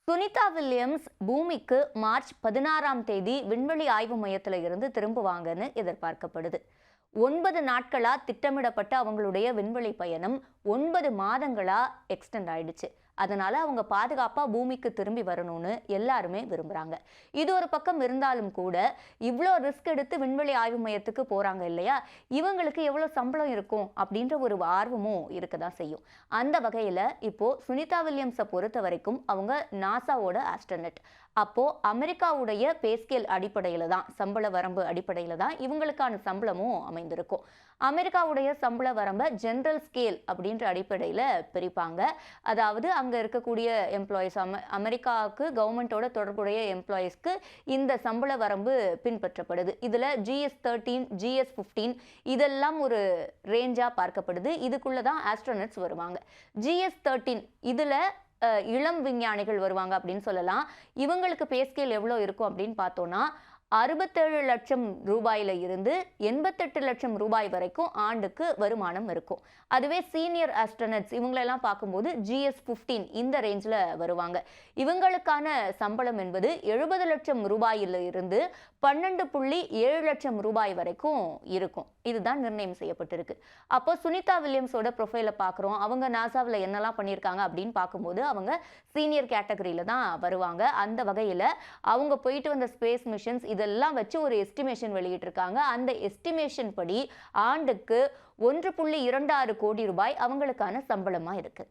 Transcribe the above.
Sunita Williams பூமிக்கு March 16ஆம் தேதி விண்வெளி ஆய்வு மையத்தில் இருந்து திரும்புவாங்கன்னு எதிர்பார்க்கப்படுது. 9 நாட்களா திட்டமிடப்பட்ட அவங்களுடைய விண்வெளி பயணம் 9 மாதங்களா எக்ஸ்டெண்ட் ஆயிடுச்சு. அதனால அவங்க பாதுகாப்பா பூமிக்கு திரும்பி வரணும்னு எல்லாருமே விரும்புறாங்க. இது ஒரு பக்கம் இருந்தாலும் கூட இவ்வளோ ரிஸ்க் எடுத்து விண்வெளி ஆய்வு மையத்துக்கு போறாங்க இல்லையா, இவங்களுக்கு எவ்வளோ சம்பளம் இருக்கும் அப்படின்ற ஒரு ஆர்வமும் இருக்க தான் செய்யும். அந்த வகையில் இப்போ சுனிதா வில்லியம்ஸை பொறுத்த வரைக்கும் அவங்க நாசாவோட ஆஸ்ட்ரோனட். அப்போ அமெரிக்காவுடைய பேஸ்கேல் அடிப்படையில் தான், சம்பள வரம்பு அடிப்படையில் தான் இவங்களுக்கான சம்பளமும் அமைந்திருக்கும். அமெரிக்காவுடைய சம்பள வரம்பை ஜென்ரல் ஸ்கேல் அப்படின்ற அடிப்படையில் பிரிப்பாங்க. அதாவது அங்கே இருக்கக்கூடிய எம்ப்ளாயீஸ், அமெரிக்காவுக்கு கவர்மெண்ட்டோட தொடர்புடைய எம்ப்ளாயீஸ்க்கு இந்த சம்பள வரம்பு பின்பற்றப்படுது. இதில் GS-13, GS-15 இதெல்லாம் ஒரு ரேஞ்சாக பார்க்கப்படுது. இதுக்குள்ளே தான் ஆஸ்ட்ரோனட்ஸ் வருவாங்க. GS-13 இதில் இளம் விஞ்ஞானிகள் வருவாங்க அப்படின்னு சொல்லலாம். இவங்களுக்கு பேஸ்கேல் எவ்வளோ இருக்கும் அப்படின்னு பார்த்தோன்னா 67 லட்சம் ரூபாயில இருந்து 88 லட்சம் ரூபாய் வரைக்கும் ஆண்டுக்கு வருமானம் இருக்கும். அதுவே சீனியர் ஆஸ்ட்ரோனட்ஸ் இவங்களெல்லாம் பார்க்கும்போது GS-15 இந்த ரேஞ்சில் வருவாங்க. இவங்களுக்கான சம்பளம் என்பது 70 லட்சம் ரூபாயில இருந்து 12.7 லட்சம் ரூபாய் வரைக்கும் இருக்கும். இதுதான் நிர்ணயம் செய்யப்பட்டிருக்கு. அப்போ சுனிதா வில்லியம்ஸோட ப்ரொஃபைலை பார்க்குறோம். அவங்க நாசாவில் என்னெல்லாம் பண்ணியிருக்காங்க அப்படின்னு பார்க்கும்போது அவங்க சீனியர் கேட்டகரியில் தான் வருவாங்க. அந்த வகையில் அவங்க போயிட்டு வந்த ஸ்பேஸ் மிஷன்ஸ் இதெல்லாம் வச்சு ஒரு எஸ்டிமேஷன் வெளியிட்டிருக்காங்க. அந்த எஸ்டிமேஷன் படி ஆண்டுக்கு 1.26 கோடி ரூபாய் அவங்களுக்கான சம்பளமாக இருக்கு.